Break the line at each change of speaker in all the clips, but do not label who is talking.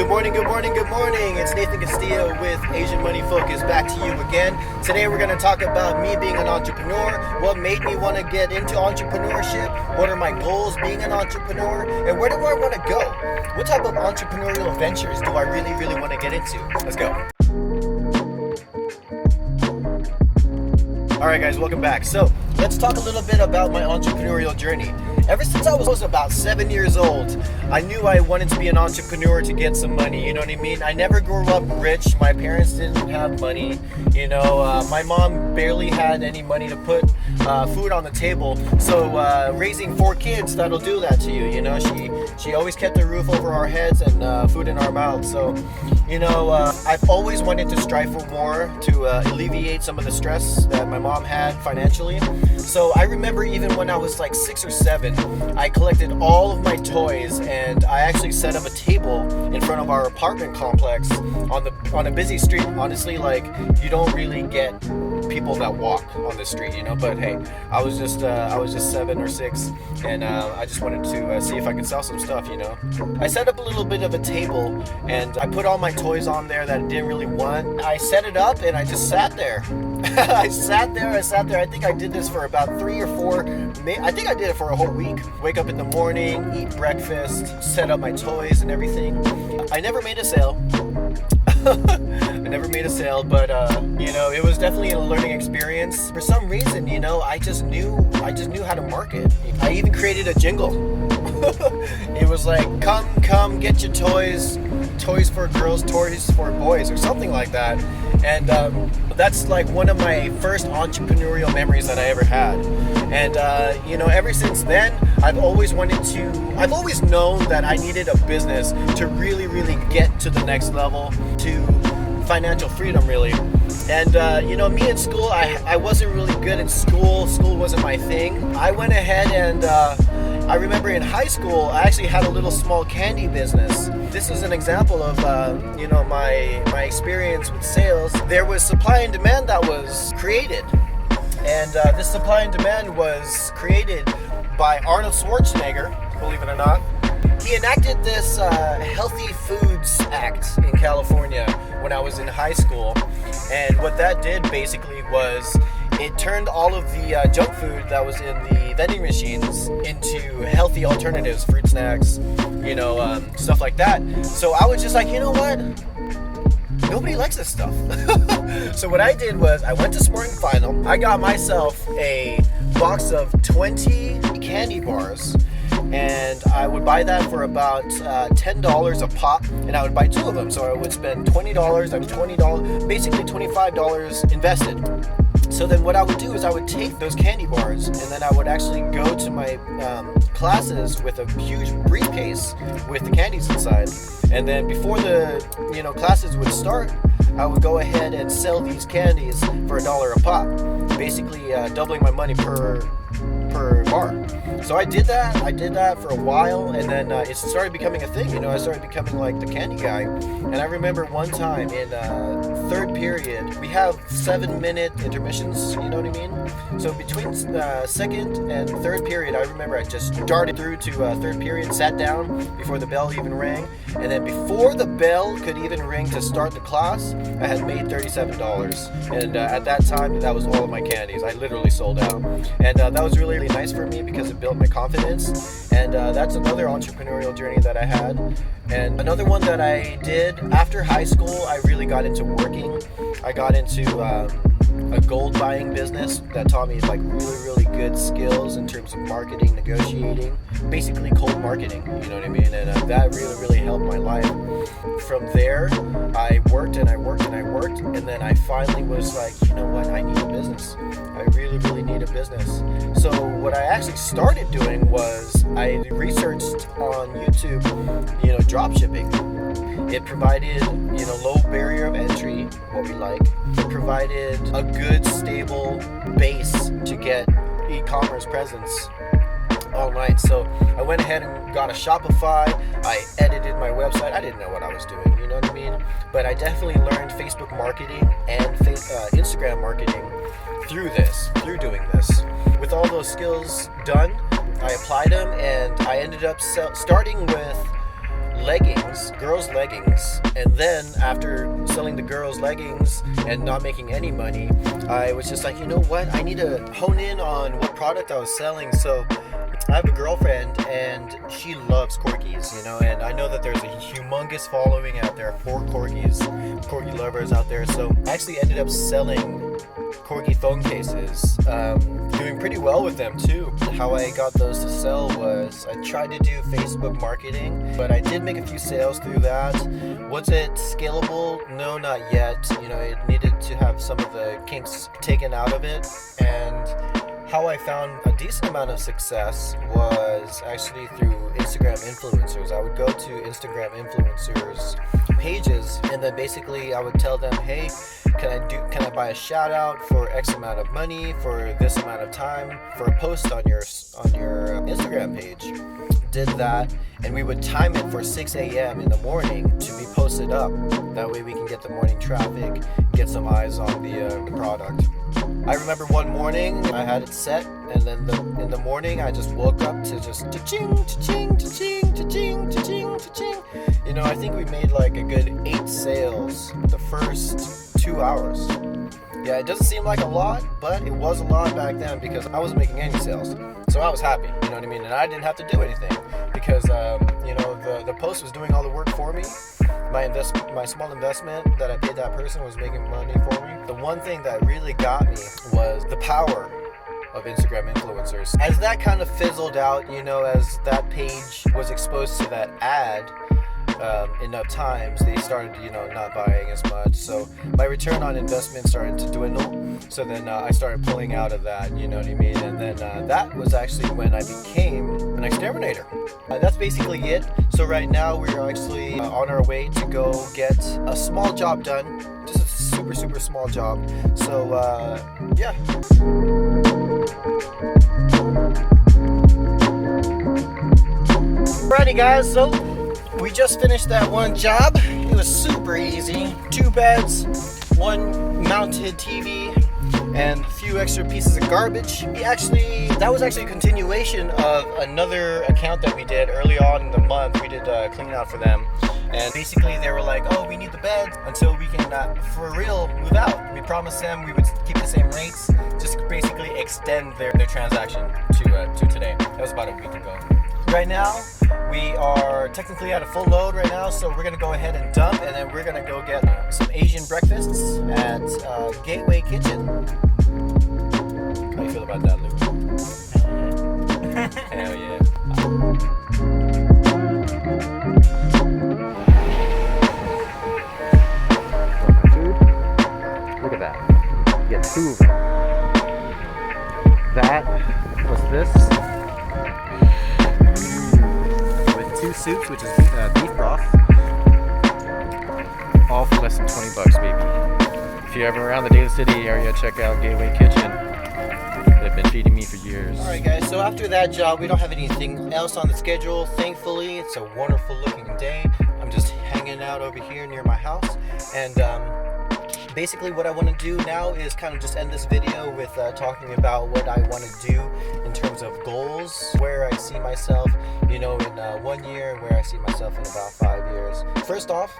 Good morning. It's Nathan Castillo with Asian Money Focus back to you again. Today we're going to talk about me being an entrepreneur, what made me want to get into entrepreneurship, what are my goals being an entrepreneur, and where do I want to go? What type of entrepreneurial ventures do I really want to get into? Let's go. Alright guys, welcome back. So let's talk a little bit about my entrepreneurial journey. Ever since I was about 7 years old, I knew I wanted to be an entrepreneur to get some money, you know what I mean? I never grew up rich. My parents didn't have money, my mom barely had any money to put food on the table. So raising 4 kids, that'll do that to you, She always kept a roof over our heads and food in our mouths. So, I've always wanted to strive for more to alleviate some of the stress that my mom had financially. So I remember even when I was like 6 or 7, I collected all of my toys and I actually set up a table in front of our apartment complex on a busy street. Honestly, like, you don't really get people that walk on the street, but hey, I was just 7 or 6 and I just wanted to see if I could sell some stuff. I set up a little bit of a table and I put all my toys on there that I didn't really want. I set it up and I just sat there. I sat there. I think I did this for about 3 or 4. I think I did it for a whole week. Wake up in the morning, eat breakfast, set up my toys and everything. I never made a sale. But it was definitely a learning experience. For some reason, I just knew how to market. I even created a jingle. It was like, come get your toys for girls, toys for boys, or something like that. And that's like one of my first entrepreneurial memories that I ever had. And ever since then, I've always known that I needed a business to really get to the next level, to financial freedom, really. And me in school, I wasn't really good in school. School wasn't my thing. I went ahead and I remember in high school, I actually had a little small candy business. This is an example of my experience with sales. There was supply and demand that was created, and this supply and demand was created by Arnold Schwarzenegger, believe it or not. He enacted this Healthy Foods Act in California when I was in high school, and what that did basically was it turned all of the junk food that was in the vending machines into healthy alternatives, fruit snacks, stuff like that. So I was just like, you know what? Nobody likes this stuff. So what I did was I went to Smart & Final. I got myself a box of 20 candy bars, and I would buy that for about $10 a pop, and I would buy 2 of them. So I would spend $20, $20, basically $25 invested. So then what I would do is I would take those candy bars and then I would actually go to my classes with a huge briefcase with the candies inside. And then before the classes would start, I would go ahead and sell these candies for $1 a pop, basically doubling my money per bar. So I did that for a while, and then it started becoming a thing. I started becoming like the candy guy. And I remember one time in 3rd period, we have 7-minute intermissions, you know what I mean? So between 2nd and 3rd period, I remember I just darted through to 3rd period, sat down before the bell even rang, and then before the bell could even ring to start the class, I had made $37. And at that time, that was all of my candies. I literally sold out. And that was really nice for me because it built my confidence. And that's another entrepreneurial journey that I had. And another one that I did after high school, I really got into working. I got into a gold buying business that taught me like really good skills in terms of marketing, negotiating, basically cold marketing, you know what I mean? And that really helped my life. From there, I worked, and then I finally was like, you know what, I need a business. I really need a business. So what I actually started doing was I researched on YouTube, drop shipping. It provided, low barrier of entry, what we like. It provided a good, stable base to get e-commerce presence online. So I went ahead and got a Shopify. I edited my website. I didn't know what I was doing, you know what I mean? But I definitely learned Facebook marketing and Instagram marketing through doing this. With all those skills done, I applied them, and I ended up starting with leggings, girls' leggings. And then after selling the girls' leggings and not making any money, I was just like, you know what? I need to hone in on what product I was selling. So I have a girlfriend and she loves corgis, and I know that there's a humongous following out there for corgi lovers out there. So I actually ended up selling corgi phone cases, doing pretty well with them too. How I got those to sell was I tried to do Facebook marketing, but I did make a few sales through that. Was it scalable? No, not yet. It needed to have some of the kinks taken out of it. And how I found a decent amount of success was actually through Instagram influencers. I would go to Instagram influencers pages, and then basically I would tell them, hey, can I buy a shout out for X amount of money for this amount of time for a post on your Instagram page. Did that, and we would time it for 6 a.m. in the morning to be posted up. That way we can get the morning traffic, get some eyes on the product. I remember one morning I had it set, and then in the morning I just woke up to just cha-ching, cha-ching, cha-ching, cha-ching, cha-ching, cha-ching. I think we made like a good 8 sales the first 2 hours. Yeah, it doesn't seem like a lot, but it was a lot back then because I wasn't making any sales. So I was happy, you know what I mean? And I didn't have to do anything because, the post was doing all the work for me. My small investment that I paid that person was making money for me. The one thing that really got me was the power of Instagram influencers. As that kind of fizzled out, as that page was exposed to that ad enough times, they started, not buying as much. So my return on investment started to dwindle. So then I started pulling out of that, you know what I mean? And then that was actually when I became an exterminator. That's basically it. So right now we're actually on our way to go get a small job done. Just a super, super small job. So, yeah. Alrighty guys, so we just finished that one job. It was super easy. 2 beds, 1 mounted TV, and a few extra pieces of garbage. That was actually a continuation of another account that we did early on in the month. We did cleaning out for them. And basically they were like, oh, we need the beds until we can, for real, move out. We promised them we would keep the same rates, just basically extend their transaction to today. That was about a week ago. Right now, we are technically at a full load right now, so we're going to go ahead and dump, and then we're going to go get some Asian breakfasts at Gateway Kitchen. How do you feel about that, Luke? Hell yeah. Look at that. You get 2 of them. That was this. With 2 soups, which is beef broth. All for less than $20, baby. If you're ever around the Daly City area, check out Gateway Kitchen. They've been feeding me for years. Alright guys, so after that job, we don't have anything else on the schedule. Thankfully, it's a wonderful looking day. I'm just hanging out over here near my house. And basically what I want to do now is kind of just end this video with talking about what I want to do in terms of goals, where I see myself, in 1 year, and where I see myself in about 5 years. First off,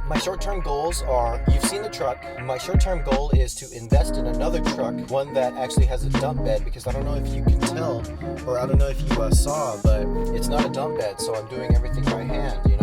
my short-term goals are, you've seen the truck. My short-term goal is to invest in another truck, one that actually has a dump bed, because I don't know if you can tell, or I don't know if you saw, but it's not a dump bed, so I'm doing everything by hand, and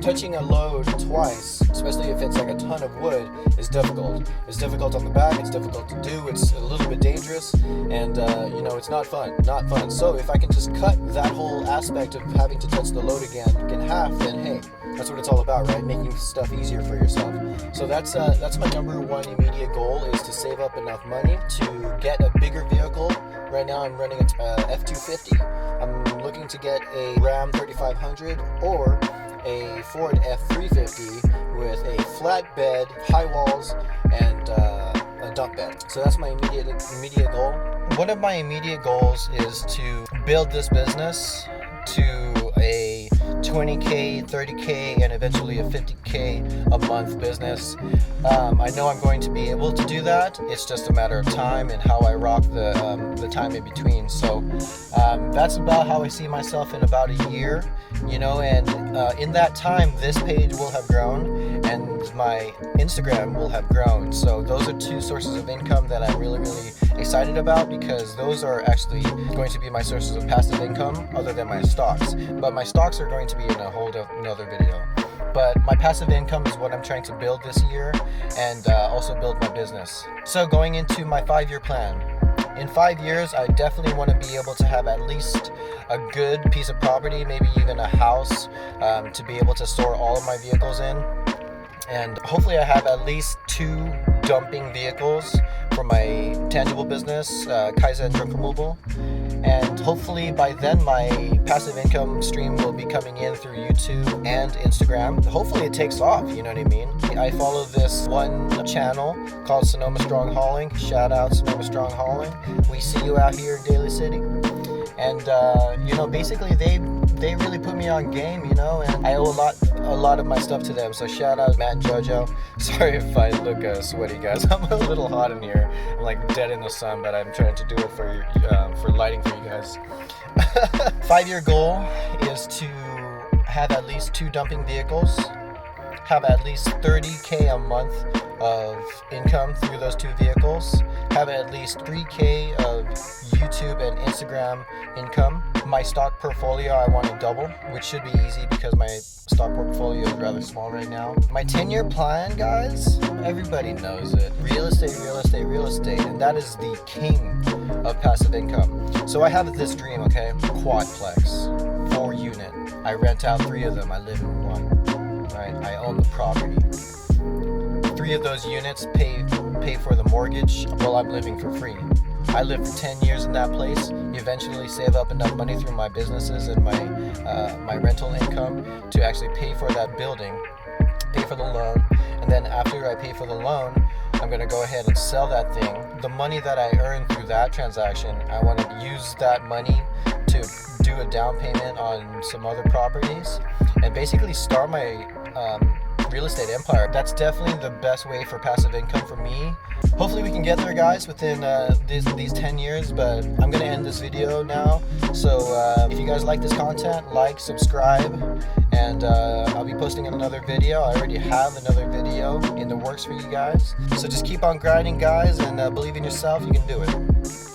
touching a load twice, especially if it's like a ton of wood, is difficult. It's difficult on the back, it's difficult to do, it's a little bit dangerous, and it's not fun. So if I can just cut that whole aspect of having to touch the load again in half, then hey, that's what it's all about, right? Making stuff easier for yourself. So that's my number 1 immediate goal, is to save up enough money to get a bigger vehicle. Right now I'm running a F-250. I'm looking to get a Ram 3500 or a Ford F-350 with a flatbed, high walls, and a dump bed. So that's my immediate goal. One of my immediate goals is to build this business to 20K, 30K, and eventually a 50K a month business. I know I'm going to be able to do that. It's just a matter of time and how I rock the time in between. So that's about how I see myself in about a year, and in that time, this page will have grown and my Instagram will have grown. So those are two sources of income that I'm really, really excited about, because those are actually going to be my sources of passive income other than my stocks. But my stocks are going to be in a whole another video. But my passive income is what I'm trying to build this year, and also build my business. So going into my 5-year plan. In 5 years, I definitely want to be able to have at least a good piece of property, maybe even a house, to be able to store all of my vehicles in. And hopefully I have at least 2 dumping vehicles for my tangible business, Kaizen Drunk Removal. And hopefully by then my passive income stream will be coming in through YouTube and Instagram. Hopefully it takes off, you know what I mean? I follow this one channel called Sonoma Strong Hauling. Shout out Sonoma Strong Hauling. We see you out here in Daly City. And basically they really put me on game, and I owe a lot of my stuff to them. So shout out Matt and JoJo. Sorry if I look sweaty, guys. I'm a little hot in here. I'm like dead in the sun, but I'm trying to do it for lighting for you guys. 5-year goal is to have at least 2 dumping vehicles, have at least 30K a month of income through those 2 vehicles, have at least 3K of YouTube and Instagram income. My stock portfolio I want to double, which should be easy because my stock portfolio is rather small right now. My 10-year plan, guys, everybody knows it. Real estate, and that is the king of passive income. So I have this dream, okay? Quadplex, 4 unit. I rent out 3 of them. I live in 1, right? I own the property. 3 of those units pay for the mortgage while I'm living for free. I live for 10 years in that place, eventually save up enough money through my businesses and my rental income to actually pay for that building, pay for the loan, and then after I pay for the loan, I'm going to go ahead and sell that thing. The money that I earn through that transaction, I want to use that money to do a down payment on some other properties and basically start my real estate empire. That's definitely the best way for passive income for me. Hopefully we can get there, guys, within these 10 years, but I'm going to end this video now. So if you guys like this content, like, subscribe, and I'll be posting another video. I already have another video in the works for you guys. So just keep on grinding, guys, and believe in yourself. You can do it.